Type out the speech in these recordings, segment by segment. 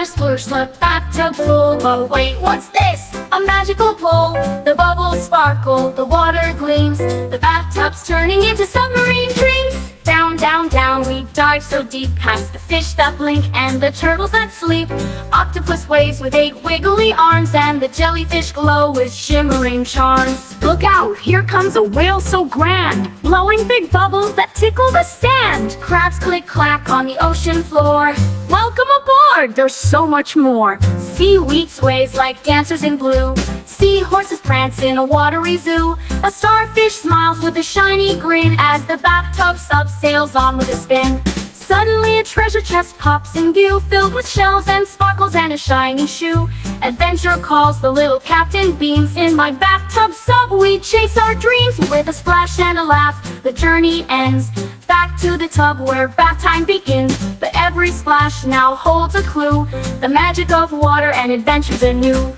splash, sploosh, the bathtub full. But wait, what's this? A magical pool. The bubbles sparkle, the water gleams. The bathtub's turning into submarine dreams. Down, down, down, we dive so deep, past the fish that blink and the turtles that sleep. Octopus waves with 8 wiggly arms, and the jellyfish glow with shimmering charms. Look out, here comes a whale so grand, blowing big bubbles that tickle the sand. Crabs click clack on the ocean floor. Welcome aboard, there's so much more. Seaweed sways like dancers in blue. Seahorses prance in a watery zoo. A starfish smiles with a shiny grin as the bathtub sub sails on with a spin. Suddenly a treasure chest pops in view, filled with shells and sparkles and a shiny shoe. Adventure calls, the little captain beams. In my bathtub sub we chase our dreams. With a splash and a laugh, the journey ends. Back to the tub where bath time begins. But every splash now holds a clue. The magic of water and adventures anew.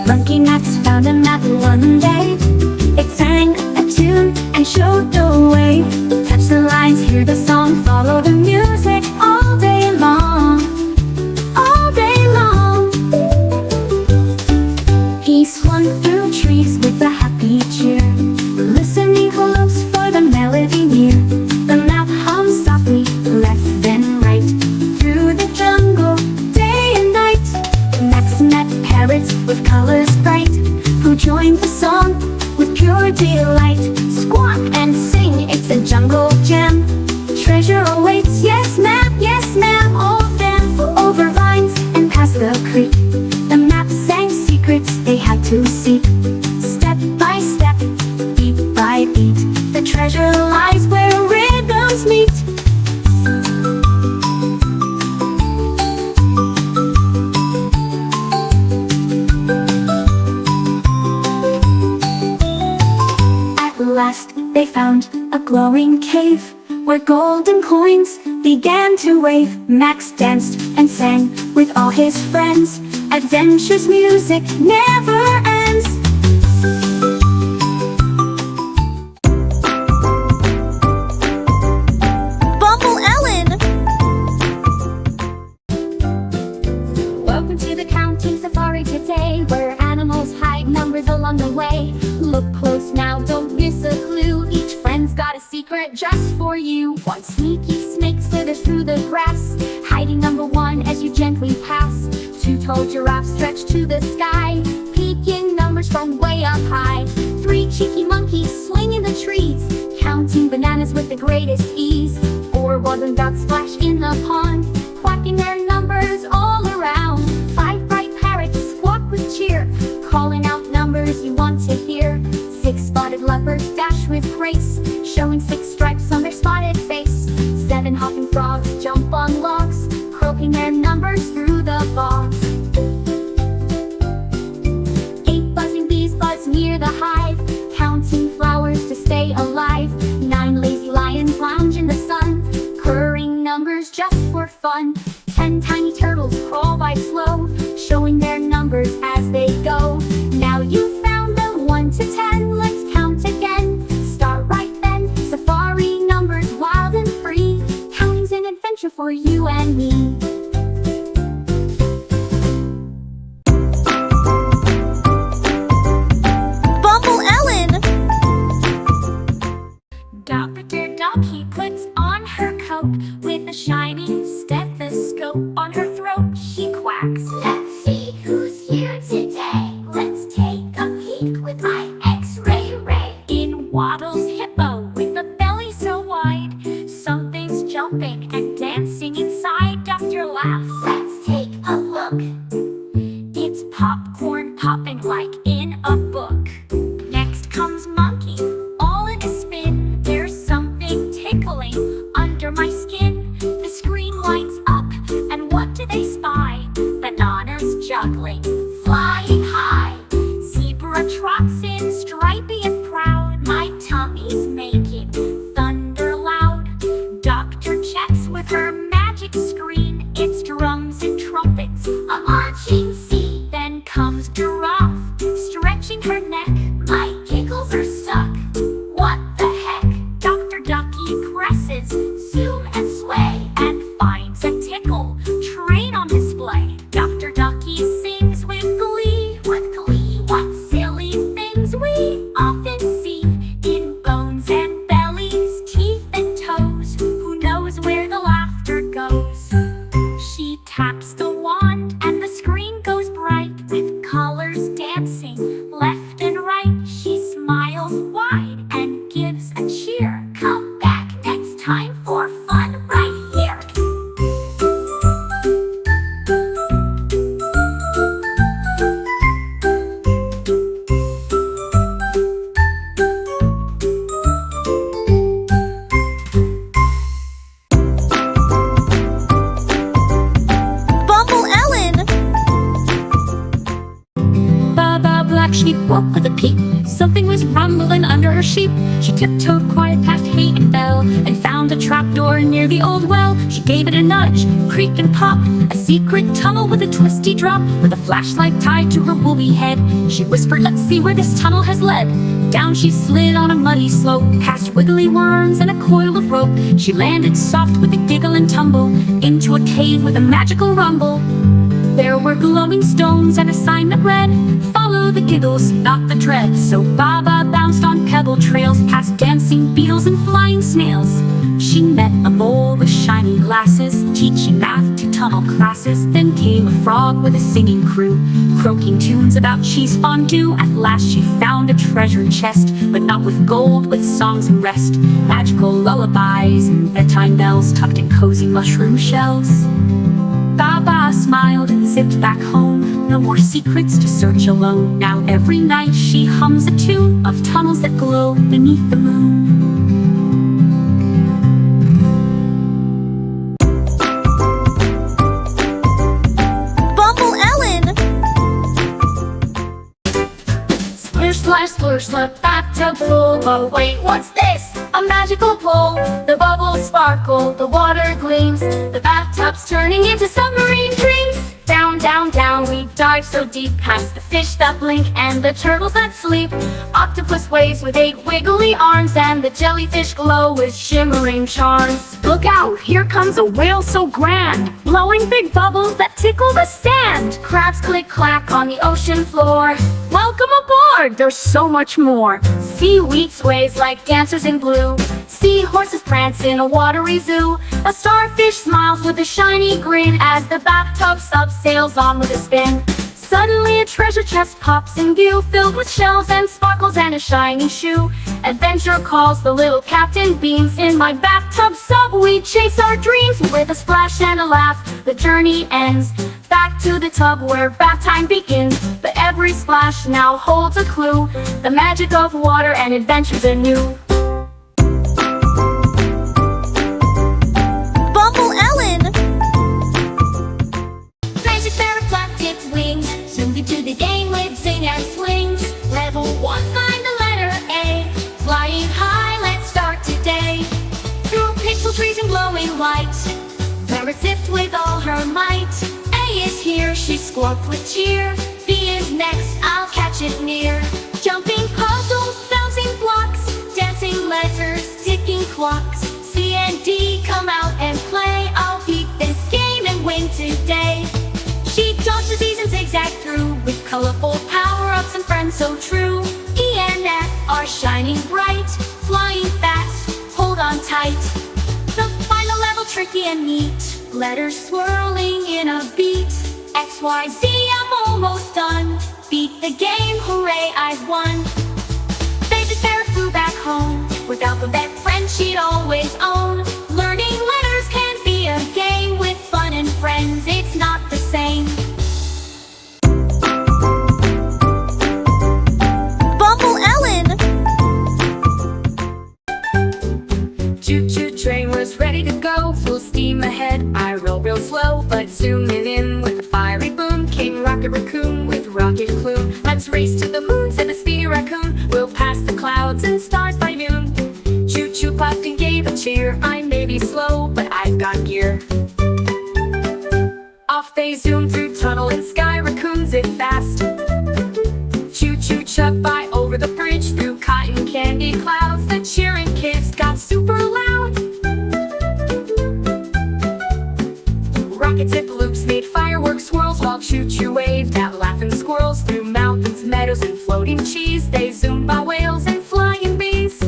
Monkey Max found a map one day. It sang a tune and showed the way. Touch the lines, hear the song, follow the music all day long. All day long. He swung through trees with a happy cheer, listening close for the melody near. The map hums softly, left then right, through the jungle, day and night. Max met parrots with colors bright, who joined the song with pure delight. Squawk and sing, it's a jungle gem. Treasure awaits, yes ma'am. All of them flew over vines and past the creek. The map sang secrets they had to seek. Step by step, beat by beat, the treasure lies where rhythms meet. Last they found a glowing cave where golden coins began to wave. Max danced and sang with all his friends. Adventure's music never ends. Bumble Ellen! Welcome to the counting safari today, where animals hide numbers along the way. Look close now, don't miss a clue. Each friend's got a secret just for you. One sneaky snake slithers through the grass, hiding number 1 as you gently pass. 2 tall giraffes stretch to the sky, peeking numbers from way up high. 3 cheeky monkeys swing in the trees, counting bananas with the greatest ease. 4 waddling ducks splash in the pond, quacking their numbers all around. 5 bright parrots squawk with cheer, calling out numbers you want to hear. 6 spotted leopards dash with grace, showing 6 stripes on their spotted face. 7 hopping frogs jump on logs, croaking their numbers through the bogs. 8 buzzing bees buzz near the hive, counting flowers to stay alive. 9 lazy lions lounge in the sun, purring numbers just for fun. 10 tiny turtles crawl by slow, showing their numbers as they go. Now you found the 1 to 10, let's count again. Start right then, safari numbers wild and free. Counting's an adventure for you and me. Bumble Ellen! Dr. Duck, he puts on her coat with a shiny stethoscope on her throat. She quacks, let's see who's here today. Let's take a peek with my X-ray ray. In waddles hippo with a belly so wide, something's jumping and dancing inside. Doctor laughs, let's take a look. It's popcorn popping like in a book. Next comes monkey, all in a spin. There's something tickling under my skin. The screen lights up, and what do they spy? Bananas juggling, flying high. Zebra trots in, stripy and proud. My tummy's making thunder loud. Doctor checks with her magic screen. It's drums and trumpets, a marching scene. Then comes giraffe, stretching her neck. My giggles are stuck. What the heck? wand, and the screen goes bright with colors dancing left and right. She smiles wide and gives a cheer. Come back next time for fun right here. Black sheep woke with a peep. Something was rumbling under her sheep. She tiptoed quiet past hay and bell and found a trapdoor near the old well. She gave it a nudge, creaked and popped. A secret tunnel with a twisty drop, with a flashlight tied to her woolly head. She whispered, "Let's see where this tunnel has led." Down she slid on a muddy slope, past wiggly worms and a coil of rope. She landed soft with a giggle and tumble into a cave with a magical rumble. There were glowing stones and a sign that read, "Follow the giggles, not the dread." So Baba bounced on pebble trails, past dancing beetles and flying snails. She met a mole with shiny glasses, teaching math to tunnel classes. Then came a frog with a singing crew, croaking tunes about cheese fondue. At last she found a treasure chest, but not with gold, with songs and rest. Magical lullabies and bedtime bells tucked in cozy mushroom shells. Baba smiled and zipped back home. No more secrets to search alone. Now every night she hums a tune of tunnels that glow beneath the moon. Splish, splash, sploosh, the bathtub full. Oh wait, what's this? A magical pool. The bubbles sparkle, the water gleams. The bathtub's turning into submarine dreams. Down, down, down, we dive so deep, past the fish that blink and the turtles that sleep. Octopus waves with 8 wiggly arms, and the jellyfish glow with shimmering charms. Look out, here comes a whale so grand, blowing big bubbles that tickle the sand. Crabs click clack on the ocean floor. Welcome aboard, there's so much more. Seaweed sways like dancers in blue. Seahorses prance in a watery zoo. A starfish smiles with a shiny grin as the bathtub sub sails on with a spin. Suddenly a treasure chest pops in view, filled with shells and sparkles and a shiny shoe. Adventure calls, the little captain beams. In my bathtub sub we chase our dreams. With a splash and a laugh, the journey ends. Back to the tub where bath time begins. But every splash now holds a clue. The magic of water and adventures anew. To the game with sing and swings. Level 1, find the letter A. Flying high, let's start today. Through pixel trees and glowing light, Parrot zipped with all her might. A is here, she squawked with cheer. B is next, I'll catch it near. Jumping puzzles, bouncing blocks, dancing letters, ticking clocks. C and D, come out and play. I'll beat this game and win today. She dodged the Z's and zigzagged through, with colorful power-ups and friends so true. E and F are shining bright, flying fast, hold on tight. The final level tricky and neat, letters swirling in a beat. X, Y, Z, I'm almost done. Beat the game, hooray, I've won. Veisey Parrot flew back home, with alphabet friends she'd always own. Learning letters can be a game, with fun and friends it's not the same. Choo-choo train was ready to go, full steam ahead. I rolled real slow, but zooming in with a fiery boom came Rocket Raccoon with rocket plume. Let's race to the moon, said the speedy raccoon. We'll pass the clouds and stars by noon. Choo-choo puffed and gave a cheer. I may be slow, but I've got gear. Off they zoom through tunnel and sky, raccoons zip fast. Choo-choo chugged by over the bridge, through cotton candy clouds. The cheering kids got super loud. Rocket zip loops made fireworks swirls, while choo-choo waved at laughing squirrels. Through mountains, meadows, and floating cheese, they zoomed by whales and flying bees.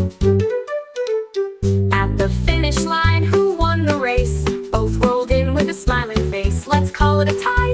At the finish line, who won the race? Both rolled in with a smiling face. Let's call it a tie,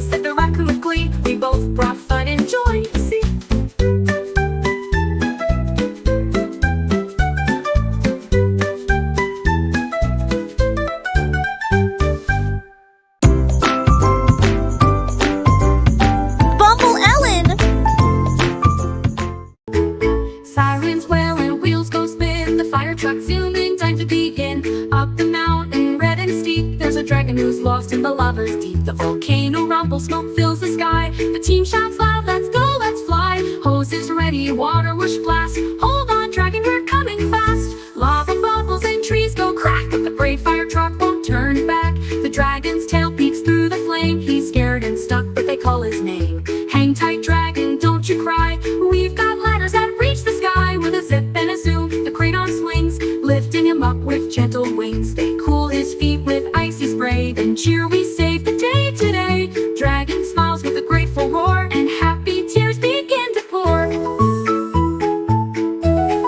smoke fills the sky. The team shouts loud, let's go, let's fly. Hose is ready, water whoosh blast. Hold on, dragon, we're coming fast. Lava bubbles and trees go crack, but the brave fire truck won't turn back. The dragon's tail peeks through the flame. He's scared and stuck, but they call his name. Hang tight, dragon, don't you cry. We've got ladders that reach the sky. With a zip and a zoom, the crayon swings, lifting him up with gentle wings. They cool his feet with icy spray, then cheer, we save the day today. Dragon smiles with a grateful roar, and happy tears begin to pour.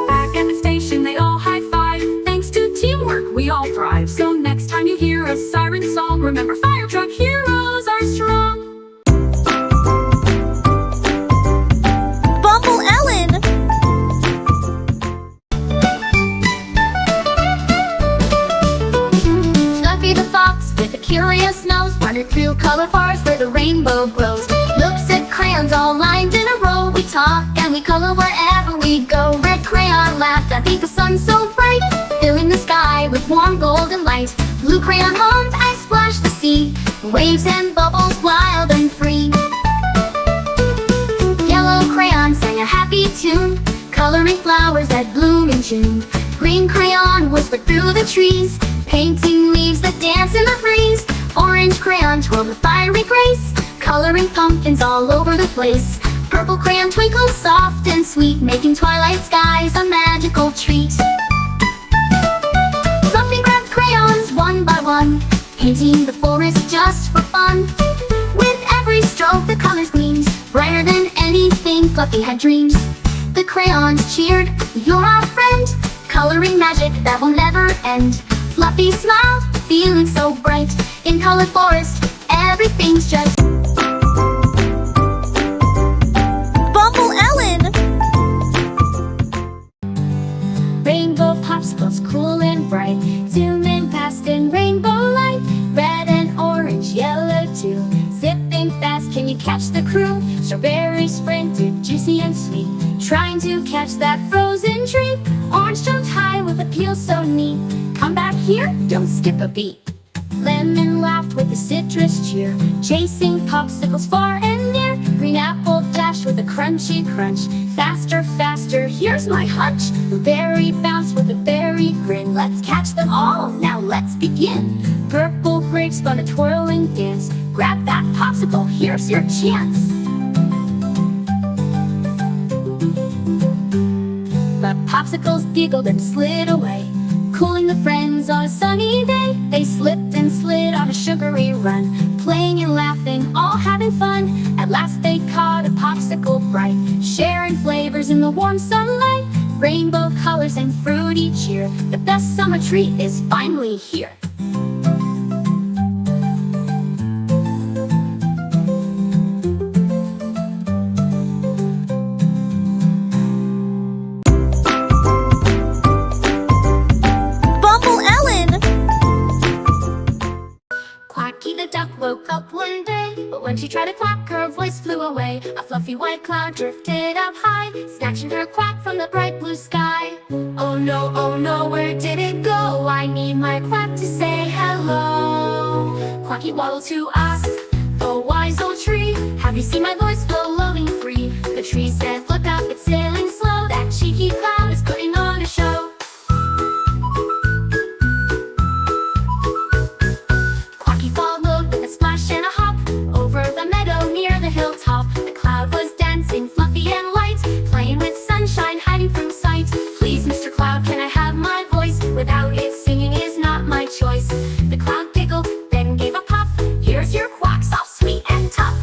Back at the station, they all high-five. Thanks to teamwork, we all thrive. So next time you hear a siren song, remember fire truck heroes are strong. Bumble Ellen! Fluffy the fox with a curious nose wandered through color forests where the rainbow grows. Looks at crayons all lined in a row. We talk and we color wherever we go. Red crayon laughed, I think the sun's so bright, filling the sky with warm golden light. Blue crayon hummed, I splashed the sea, waves and bubbles wild and free. Yellow crayon sang a happy tune, coloring flowers that bloom in June. Green crayon whispered through the trees, painting leaves that dance in the breeze. Orange crayon twirled with fiery grace, coloring pumpkins all over the place. Purple crayon twinkled soft and sweet, making twilight skies a magical treat. Fluffy grabbed crayons one by one, painting the forest just for fun. With every stroke the colors gleamed, brighter than anything Fluffy had dreamed. The crayons cheered, you're our friend, coloring magic that will never end. Fluffy smiled, feeling so bright. In colored forest, everything's just Bumble Ellen! Rainbow popsicles cool and bright, zooming past in rainbow light. Red and orange, yellow too, zipping fast, can you catch the crew? Strawberry sprinted, juicy and sweet, trying to catch that frozen treat. Orange jumped high with a peel so neat, come back here, don't skip a beat. Lemon laughed with a citrus cheer, chasing popsicles far and near. Green apple dashed with a crunchy crunch, faster, faster, here's my hunch. Blueberry bounced with a berry grin, let's catch them all, now let's begin. Purple grape spun a twirling dance, grab that popsicle, here's your chance. The popsicles giggled and slid away, cooling the friends on a sunny day. They slipped and slid on a sugary run, playing and laughing, all having fun. At last they caught a popsicle bright, sharing flavors in the warm sunlight. Rainbow colors and fruity cheer, the best summer treat is finally here. Woke up one day, but when she tried to quack, her voice flew away. A fluffy white cloud drifted up high, snatching her quack from the bright blue sky. Oh no, where did it go? I need my quack to say hello. Quacky waddled to ask the wise old tree, have you seen my voice floating free? The tree said, look up, it's sailing slow, that cheeky cloud is putting on a show. Without it singing is not my choice. The cloud giggled, then gave a puff. Here's your quack, soft, sweet, and tough.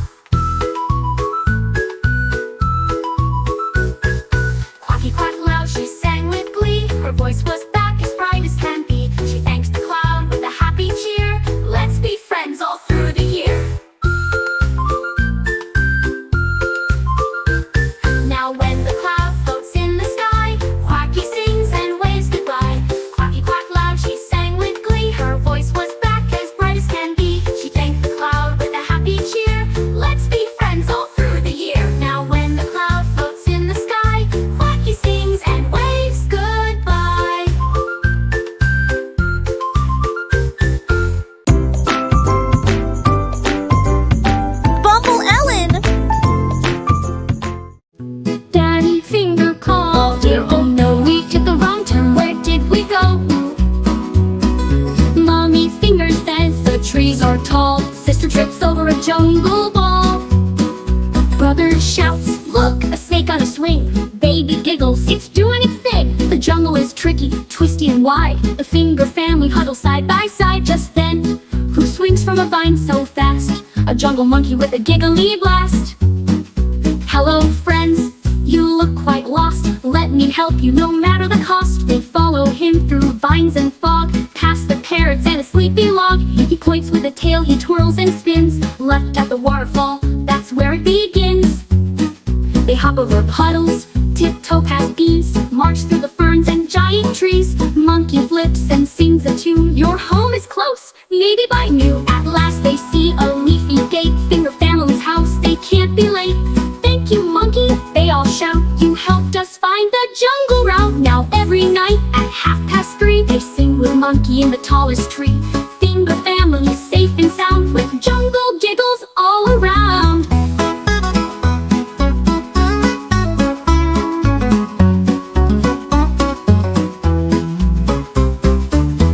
brother shouts, "Look, a snake on a swing!" Baby giggles, "It's doing its thing!" The jungle is tricky, twisty and wide. The finger family huddle side by side. Just then, who swings from a vine so fast? A jungle monkey with a giggly blast. "Hello, friends, you look quite lost. Let me help you no matter the cost." They follow him through vines and fog, past the parrots and a sleepy log. He points with a tail, he twirls and spins. Left at the waterfall, that's where it begins. They hop over puddles, tiptoe past bees, march through the ferns and giant trees. Monkey flips and sings a tune. Your home is close, maybe by noon. At last they see a leafy gate, finger family's house, they can't be late. "Thank you, monkey," they all shout. "You helped us find the jungle route." Now every night at 3:30, they sing with monkey in the tallest tree. Finger family safe and sound, with jungle giggles all around.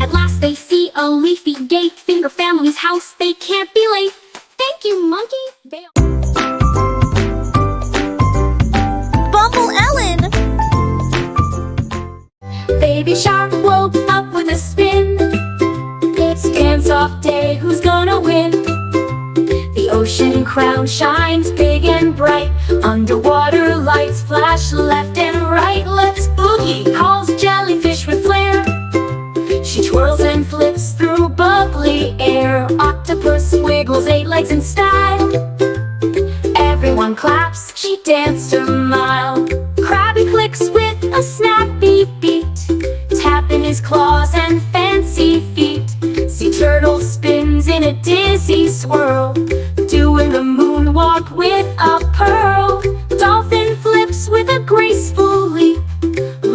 At last they see a leafy gate, finger family's house, they can't be late. "Thank you, monkey," they all Bumble Ellen. Baby shark woke up with a spin. It's dance-off day, who's gonna win? The ocean crown shines big and bright. Underwater lights flash left and right. "Let's boogie," calls jellyfish with flair. She twirls and flips through bubbly air. Octopus wiggles 8 legs in style. Everyone claps, she danced a mile. Crabby clicks with a snappy beat, tapping his claws and fancy feet. Sea turtle spins in a dizzy swirl, doing the moonwalk with a pearl. Dolphin flips with a graceful leap,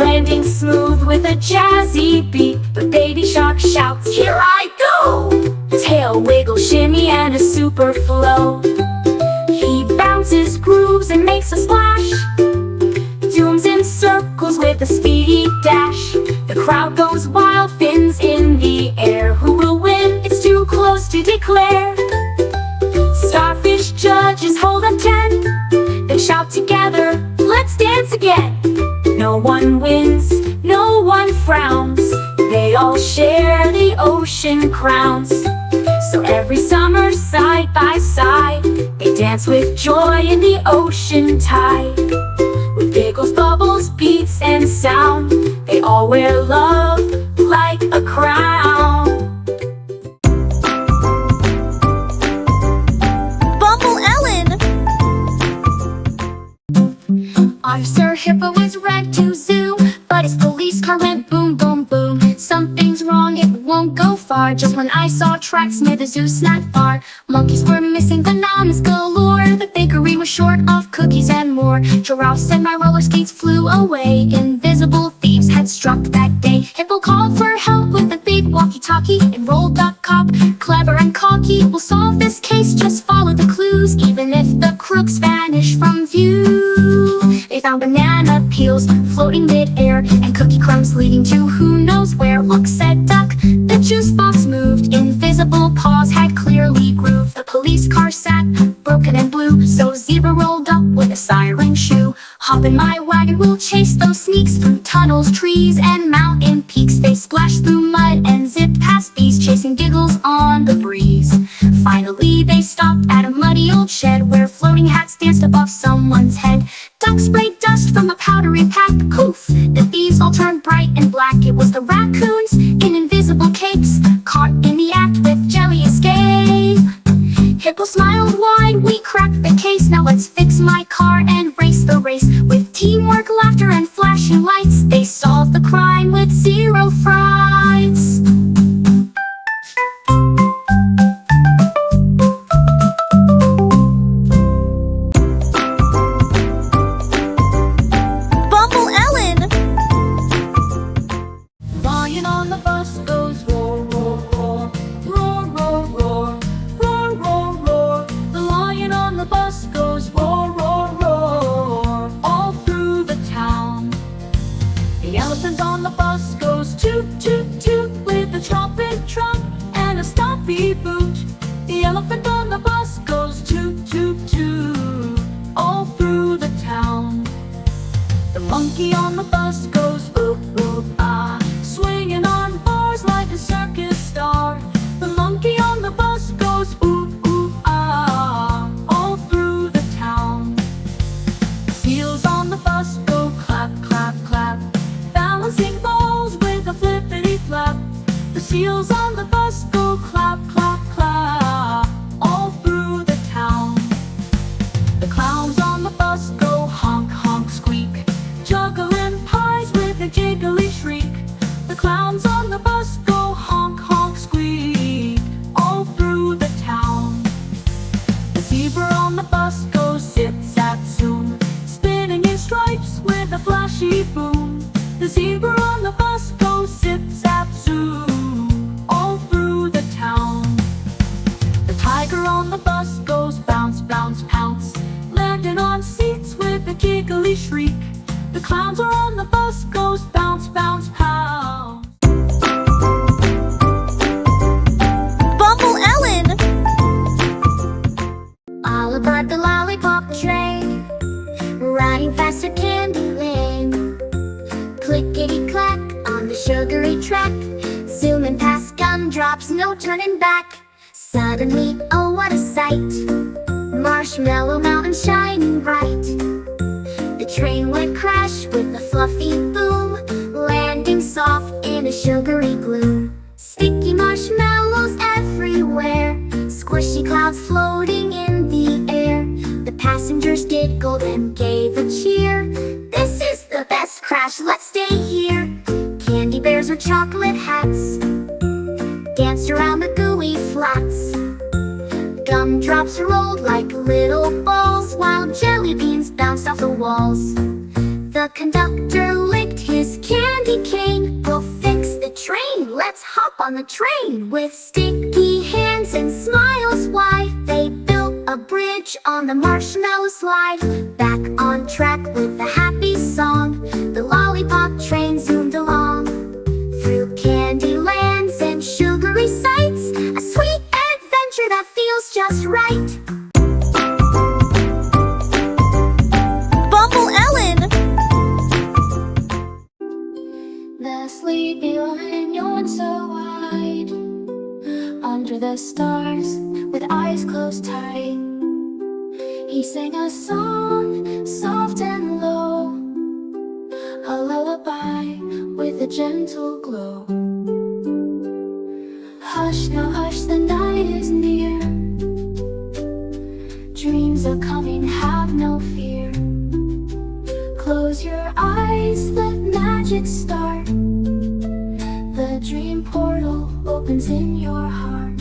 landing smooth with a jazzy beat. But baby shark shouts, "Here I go!" Tail wiggle, shimmy, and a super flow. He bounces, grooves, and makes a splash, zooms in circles with a speedy dash. The crowd goes wild, fins in the air. Who will win? It's too close to declare. Starfish judges hold up 10, they shout together, "Let's dance again!" No one wins, no one frowns, they all share the ocean crowns. So every summer, side by side, they dance with joy in the ocean tide. With giggles, bubbles, beats, and sound, they all wear love like a crown. Bumble Ellen. Officer Hippo was ready to zoom, but his police car went boom, boom, boom. Something's wrong, it won't go far. Just when I saw tracks near the zoo snack bar, monkeys were missing, bananas galore. The bakery was short of cookies and more. Giraffe said my roller skates flew away. Invisible thieves had struck that day. Hippo called for help with a big walkie-talkie. Enrolled a cop, clever and cocky. "We'll solve this case, just follow the clues, even if the crooks vanish from view." They found banana peels floating mid-air, and cookie crumbs leading to who knows where. "Look," said Duck, the juice box moved. Invisible paws had clearly grooved. The police car sat, broken and blue. So Zebra rolled up with a siren shoe. "Hop in my wagon, we'll chase those sneaks through tunnels, trees, and mountain peaks." They splashed through mud and zipped past bees, chasing giggles on the breeze. Finally they stopped at a muddy old shed, where floating hats danced above someone's head. Duck sprayed dust from a powdery pack, poof! The thieves all turned bright and black. It was the raccoons in invisible capes, caught in the act with jelly escape. Hippo smiled wide, "We cracked the case, now let's fix my car and race the race." With teamwork, laughter, and flashing lights, they solved the crime with 0 frights. Bumble Ellen. Lion on the bus goes roar, roar, roar, roar, roar, roar, roar, roar, roar. The lion on the bus goes roar, roar, roar, all through the town. The elephant on the bus goes toot, toot, toot, with a trumpet trunk and a stompy boot. The elephant on the bus goes toot, toot, toot, all the bus goes oop, oop, ah, swinging on bars like a circus star. The monkey on the bus goes oop, oop, ah, all through the town. The seals on the bus go clap, clap, clap, balancing balls with a flippity flap. The seals on the bus go clap, clap, clap, all through the town. The clowns on the bus go honk, honk, squeak, juggling pies with a jiggly shriek. The clowns on the bus go honk, honk, squeak, all through the town. The zebra on the bus goes zip, zap, zoom, spinning in stripes with a flashy boom. The zebra on the bus goes zip, zap, zoom, all through the town. The tiger on the bus goes bounce, bounce, pounce, landing on seats with a giggly shriek. The clowns are on the bus goes bounce, bounce, pounce. Bumble Ellen. All aboard the lollipop train, riding faster candy lane. Clickety-clack on the sugary track, zooming past gumdrops, no turning back. Suddenly, oh what a sight, Marshmallow Mountain shining bright. The train went crash with a fluffy boom, landing soft in a sugary gloom. Sticky marshmallows everywhere, squishy clouds floating in the air. The passengers giggled and gave a cheer. This is the best crash, let's stay here. Candy bears with chocolate hats danced around the gooey flats. Gumdrops rolled like little balls, while jelly beans bounced off the walls. The conductor licked his candy cane. We'll fix the train, let's hop on the train. With sticky hands and smiles wide, they built a bridge on the marshmallow slide. Back on track with a happy song, the lollipop train zoomed along. Through candy lands and sugary sights, a sweet adventure that feels just right. Bumble Ellen. The sleepy lion yawned so wide, under the stars with eyes closed tight. He sang a song, soft and low, a lullaby with a gentle glow. Hush, now hush, the night is near. Dreams are coming, have no fear. Close your eyes, let magic start. The dream portal opens in your heart.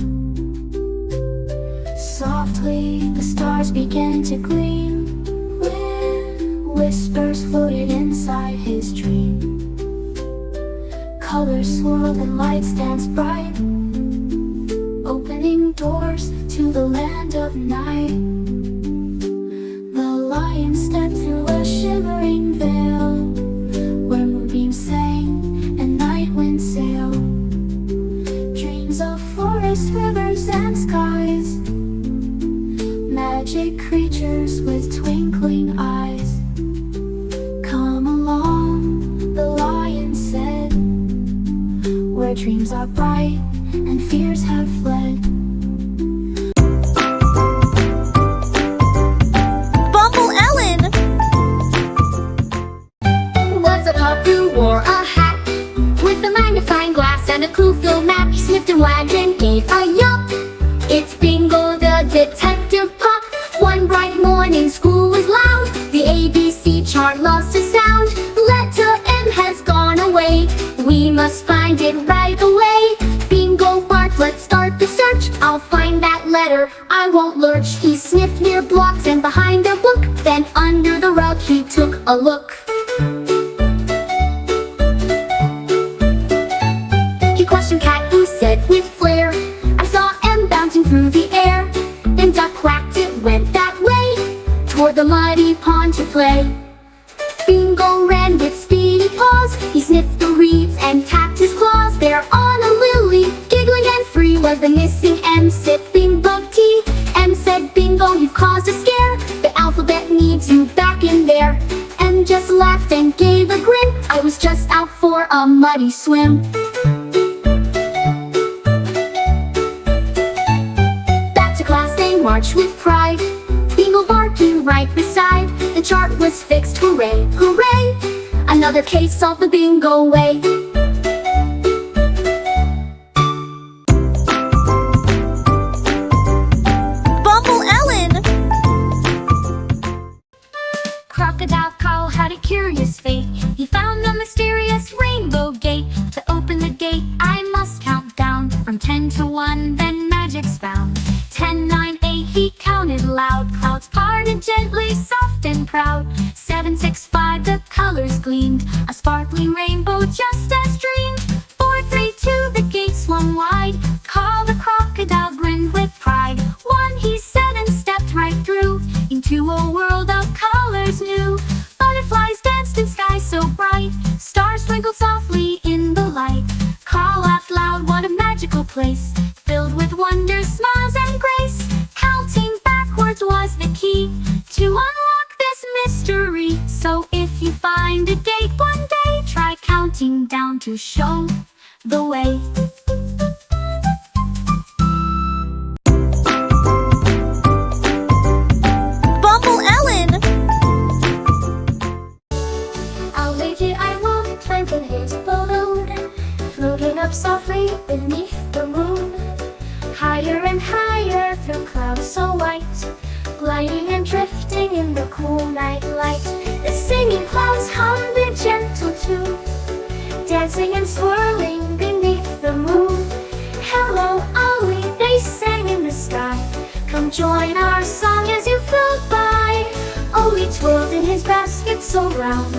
Softly, the stars began to gleam, when whispers floated inside his dream. Colors swirled and lights danced bright, opening doors to the land of night. The lion stepped through a shimmering veil, where moonbeams sang and night winds sailed. Dreams of forests, rivers, and skies, magic creatures with twinkling eyes. Come along, the lion said, where dreams are bright and fears have fled. Bumble Ellen. Was a pup who wore a hat with a magnifying glass and a clue-filled map. He sniffed and wagged and gave a yup. It's Bingo the detective pup. One bright morning, school was loud. The ABC chart lost a sound. Letter M has gone away. We must find it right away. Bingo barked, let's start the search. I'll find that letter, I won't lurch. He sniffed near blocks and behind a book. Then under the rug he took a look. He questioned Cat, who said with flair, I saw M bouncing through the air. Then Duck quacked, it went that way, toward the muddy pond to play. Bingo ran with speedy paws. He sniffed the reeds and tapped his claws. There on a lily, giggling and free, was the missing M, sipping bug tea. M said, Bingo, you've caused a scare. The alphabet needs you back in there. M just laughed and gave a grin. a muddy swim. Back to class they marched with pride, Beagle barking right beside. The chart was fixed, hooray, hooray! Another case solved the bingo way. Bumble Ellen. Crocodile Carl had a curious fate. He found a mysterious rainbow gate. To open the gate, I must count down from 10 to 1, then magic's found. 10, 9, 8, he counted loud. Clouds parted gently, soft and proud. 7, 6, 5, the colors gleamed. A sparkling rainbow just as dreamed. 4, 3, 2, the gate swung wide. Carl the crocodile grinned with pride. 1, he said, and stepped right through into a world of colors new. Butterflies danced in skies so bright. Stars twinkled softly in the light. Carl laughed loud, what a magical place, filled with wonder, smiles, and grace. Counting backwards was the key to unlock this mystery. So if you find a gate one day, try counting down to show the way. Bumble Ellen. I'll make it, I won't climb in his balloon, floating up softly beneath the moon. Higher and higher through clouds so white, gliding and drifting in the cool night light. The singing clouds hummed a gentle tune, dancing and swirling beneath the moon. Hello, Ollie, they sang in the sky. Come join our song as you float by. Ollie twirled in his basket so round,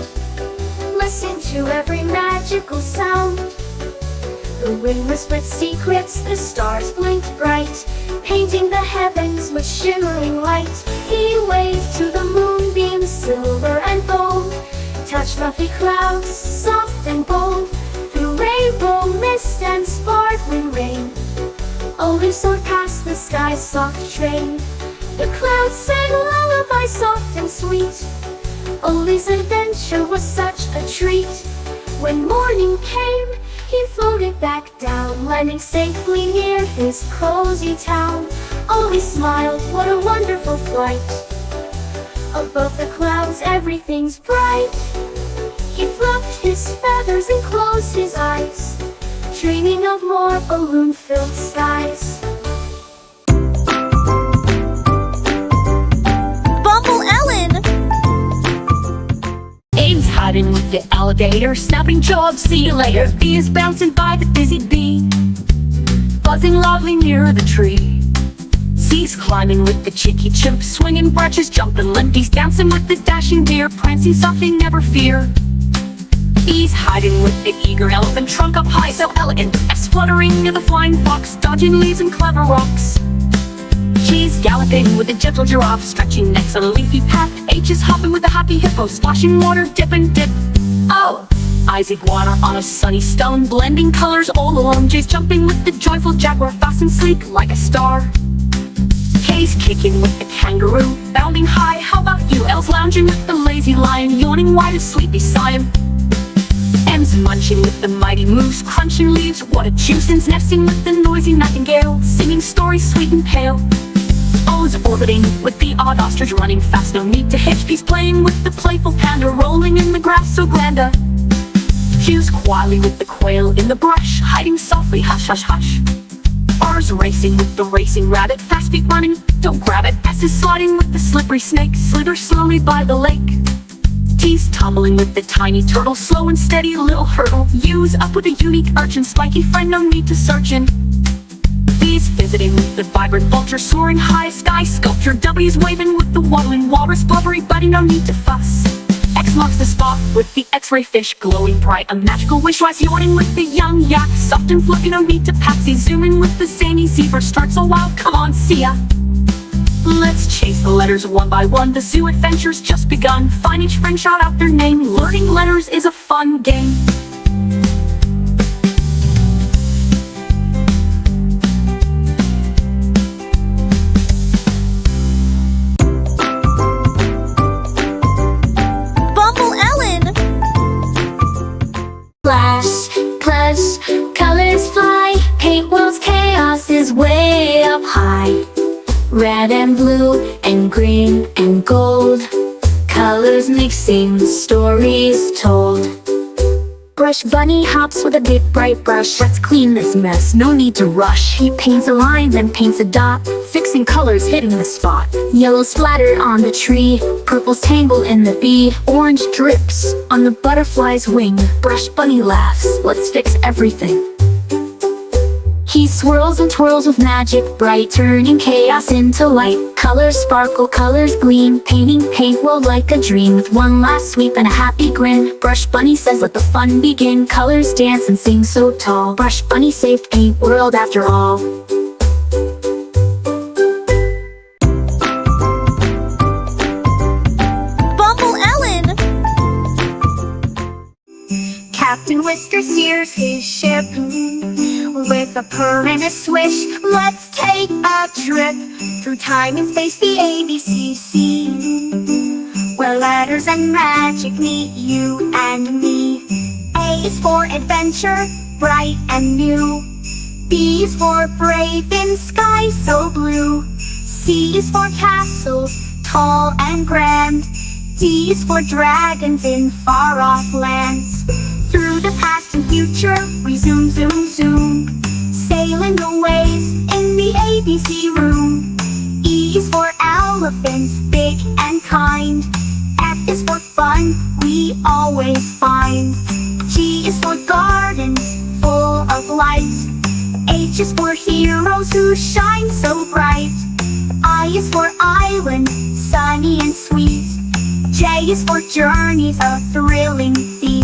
listen to every magical sound. The wind whispered secrets, the stars blinked bright, painting the heavens with shimmering light. He waved to the moonbeams, silver and gold, touched fluffy clouds, soft and bold, through rainbow mist and sparkling rain. Ollie soared past the sky's soft train. The clouds sang lullabies soft and sweet. Ollie's adventure was such a treat. When morning came, he floated back down, landing safely near his cozy town. Ollie smiled, what a wonderful flight. Above the clouds everything's bright. He fluffed his feathers and closed his eyes, dreaming of more balloon-filled skies. Bumble Ellen. Abe's hiding with the alligator, snapping jaws, see you later. Bee is bouncing by the busy bee, buzzing loudly near the tree. C's climbing with the cheeky chimp, swinging branches, jumping limpies, dancing with the dashing deer, prancing softly, never fear. E's hiding with the eager elephant, trunk up high, so elegant. F's fluttering near the flying fox, dodging leaves and clever rocks. G's galloping with the gentle giraffe, stretching necks on a leafy path. H is hopping with the happy hippo, splashing water, dip and dip. Oh! I's iguana on a sunny stone, blending colors all alone. J's jumping with the joyful jaguar, fast and sleek like a star. K's kicking with the kangaroo, bounding high, how about you? L's lounging with the lazy lion, yawning wide as sleepy Siam. M's munching with the mighty moose, crunching leaves, what a juice. N's nesting with the noisy nightingale, singing stories sweet and pale. O's orbiting with the odd ostrich, running fast, no need to hitch. P's playing with the playful panda, rolling in the grass so glanda. Q's quietly with the quail in the brush, hiding softly, hush hush hush. R's racing with the racing rabbit, fast feet running, don't grab it. S is sliding with the slippery snake, slither slowly by the lake. T's tumbling with the tiny turtle, slow and steady, little hurdle. U's up with a unique urchin, spiky friend, no need to search in. V's visiting with the vibrant vulture, soaring high, sky sculpture. W's waving with the waddling walrus, blubbery buddy, no need to fuss. X marks the spot with the X-ray fish, glowing bright, a magical wish. Y's yawning with the young yak, soft and fluffy, no need to patsy. Zooming with the zany zebra, starts so wild, come on, see ya. Let's chase the letters one by one, the zoo adventure's just begun. Find each friend, shout out their name, learning letters is a fun game. Bumble Ellen. Flash sing stories told. Brush Bunny hops with a big bright brush. Let's clean this mess, no need to rush. He paints a line, then paints a dot, fixing colors, hitting the spot. Yellow splattered on the tree, purple's tangled in the bee, orange drips on the butterfly's wing. Brush Bunny laughs, let's fix everything. He swirls and twirls with magic bright, turning chaos into light. Colors sparkle, colors gleam, painting paint world like a dream. With one last sweep and a happy grin, Brush Bunny says let the fun begin. Colors dance and sing so tall, Brush Bunny saved paint world after all. Bumble Ellen. Captain Whisker steers his ship with a purr and a swish. Let's take a trip through time and space, the ABCC, where letters and magic meet you and me. A is for adventure, bright and new. B is for brave in sky so blue. C is for castles, tall and grand. D is for dragons in far-off lands. Through the past and future, we zoom, zoom, zoom, sailing the waves in the ABC room. E is for elephants, big and kind. F is for fun, we always find. G is for gardens, full of light. H is for heroes who shine so bright. I is for island, sunny and sweet. J is for journeys, a thrilling feat.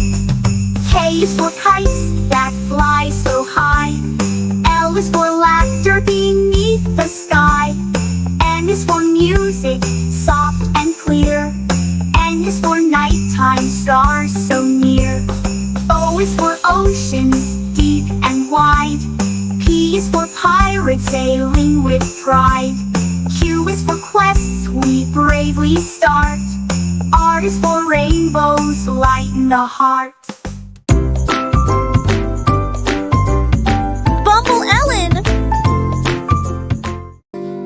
K is for kites that fly so high. L is for laughter beneath the sky. N is for music, soft and clear. N is for nighttime, stars so near. O is for oceans, deep and wide. P is for pirates sailing with pride. Q is for quests we bravely start. R is for rainbows, lighten the heart. Bumble Ellen.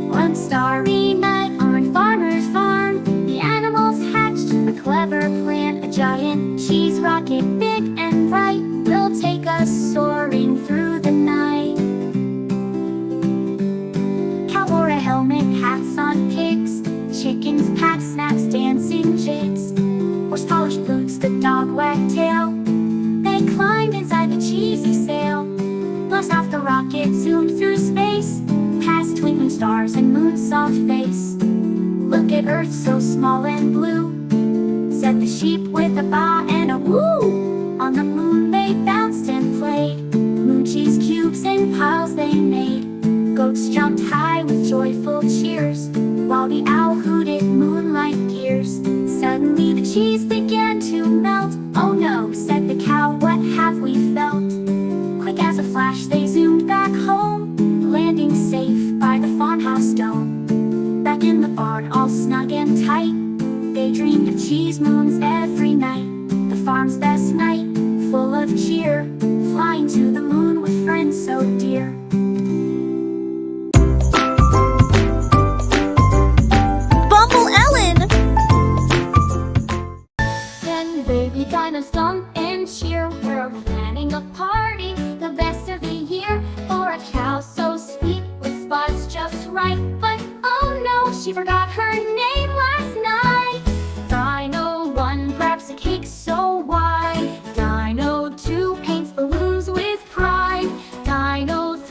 One starry night on Farmer's farm, the animals hatched a clever plan. A giant cheese rocket, big and bright, will take us soaring through the night. Cow wore a helmet, hats on pigs, chickens packed snacks, dancing jigs. Horse polished boots, the dog wagged tail. They climbed inside the cheesy sail. Blast off the rocket, zoomed through space, past twinkling stars and moon's soft face. Look at Earth so small and blue, said the sheep with a baa and a woo. On the moon they bounced and played, moon cheese cubes and piles they made. Goats jumped high with joyful cheers, while the owl hooted moonlight gears. Suddenly the cheese began to melt. Oh no, said the cow, what have we felt? Quick as a flash they zoomed back home, landing safe by the farmhouse dome. Back in the barn all snug and tight, they dreamed of cheese moons every night. The farm's best night, full of cheer, flying to the moon with friends so dear. Bumble Ellen. Then baby dinah's thump and cheer. We're planning a party, the best of the year, for a cow so sweet with spots just right. But oh no, she forgot her name last night. Dino 1 grabs a cake so wide. Dino 2 paints balloons with pride. Dino 3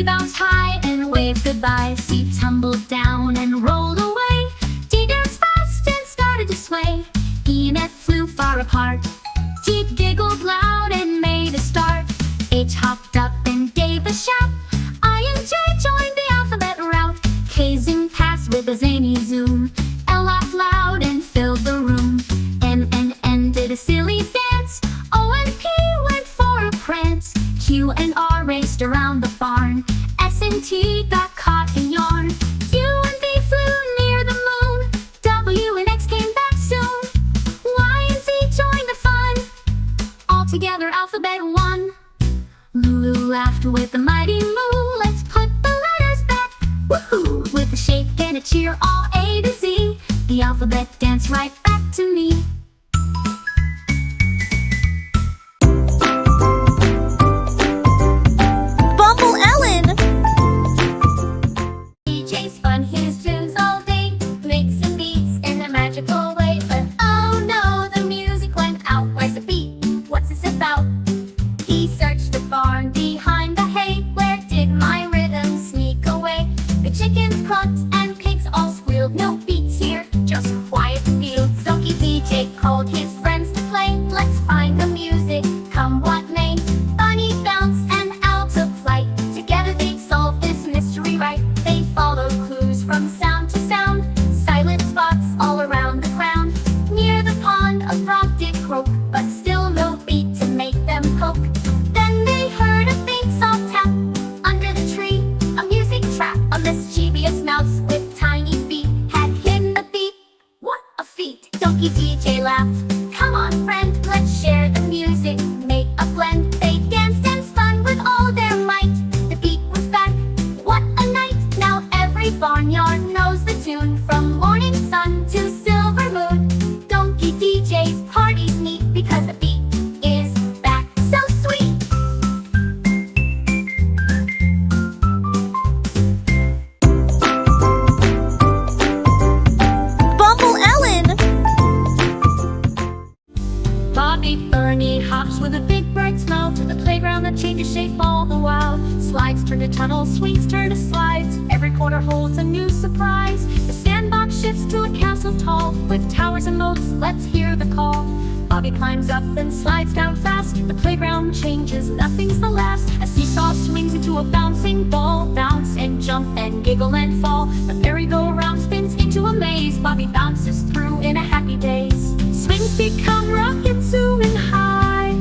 He bounced high and waved goodbye. C tumbled down and rolled away. D danced fast and started to sway. E and F flew far apart. G giggled loud and made a start. H hopped up and gave a shout. I and J joined the alphabet route. K zoomed past with a zany zoom. L laughed loud and filled the room. N did a silly dance. O and P went for a prance. Q and R raced around the barn. S and T got caught in yarn. U and V flew near the moon. W and X came back soon. Y and Z joined the fun. All together alphabet one. Lulu laughed with a mighty moo. Let's put the letters back. Woohoo! With a shake and a cheer, all A to Z. The alphabet danced right back to me. Bumble Ellen. DJ spun his tunes all day, mixing beats in a magical way. But oh no, the music went out. Where's the beat? What's this about? He searched the barn behind the hay. Where did my rhythm sneak away? The chickens clucked and pigs all squealed. No beats here, just quiet fields. Donkey DJ called his friends to play. Let's find the music, come what may. Bunny bounced and owl took flight. Together they'd solve this mystery right. They followed clues from sound to sound. Silent spots all around the ground. Near the pond a frog did croak, but still no beat to make them poke. Then they heard a faint soft tap. Under the tree, a music trap. A mischievous mouse with tiny feet had hidden the beat. What a feat! Donkey DJ laughed. Come on friend, let's share the music, make a blend. They danced and spun with all their might. The beat was back. What a night! Now every barnyard knows the tune. From morning sun to silver moon. Donkey DJ's party's neat because the beat is back. So sweet! Bumble Ellen. Bobby Bernie hops with a big bright smile to the playground that changes shape all the while. Slides turn to tunnels, swings turn to slides. Every corner holds a new surprise. The sandbox shifts to a castle tall, with towers and moats. Let's hear the call. Bobby climbs up and slides down fast. The playground changes, nothing's the last. A seesaw swings into a bouncing ball. Bounce and jump and giggle and fall. The merry-go-round spins into a maze. Bobby bounces through in a happy daze. Swings become rockets zooming high.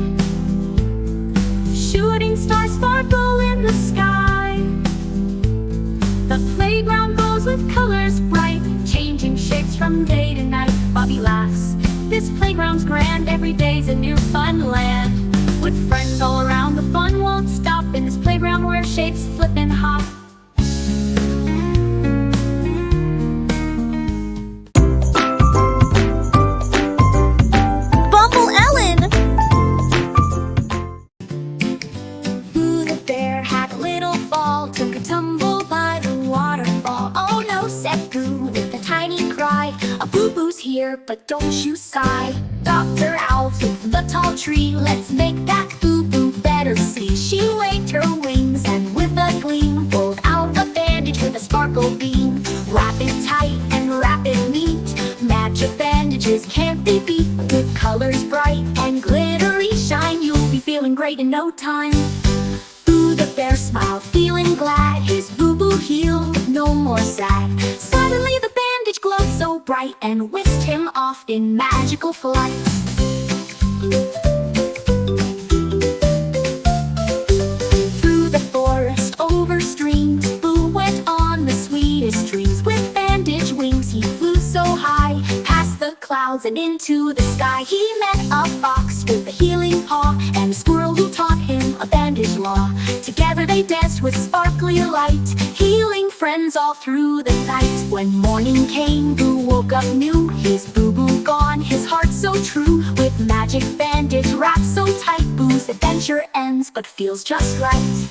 Shooting stars sparkle in the sky. The playground glows with colors bright, changing shapes from day to night. Bobby laughs. This playground's grand, every day's a new fun land. With friends all around, the fun won't stop in this playground where shapes flip and hop. Bumble Ellen. Boo the bear had a little fall, took a tumble by the waterfall. Oh no, said Boo with a tiny cry. A boo-boo's here, but don't you sigh. Dr. Owl flipped the tall tree. Let's make that boo-boo better see. She waved her wings and with a gleam pulled out a bandage with a sparkle beam. Wrap it tight and wrap it neat. Magic bandages can't be beat. With colors bright and glittery shine, you'll be feeling great in no time. Boo the bear smiled, feeling glad. His boo-boo healed, no more sad. Suddenly the bandage glowed so bright and whisked him off in magical flight. Through the forest, over streams, Boo went on the sweetest dreams. With bandage wings he flew so high, past the clouds and into the sky. He met a fox with a healing paw, and a squirrel who taught him a bandage law. Together they danced with sparkly light, healing friends all through the night. When morning came, Boo woke up new. His boo-boo gone, his heart so true. With magic bandage wrapped so tight, Boo's adventure ends but feels just right.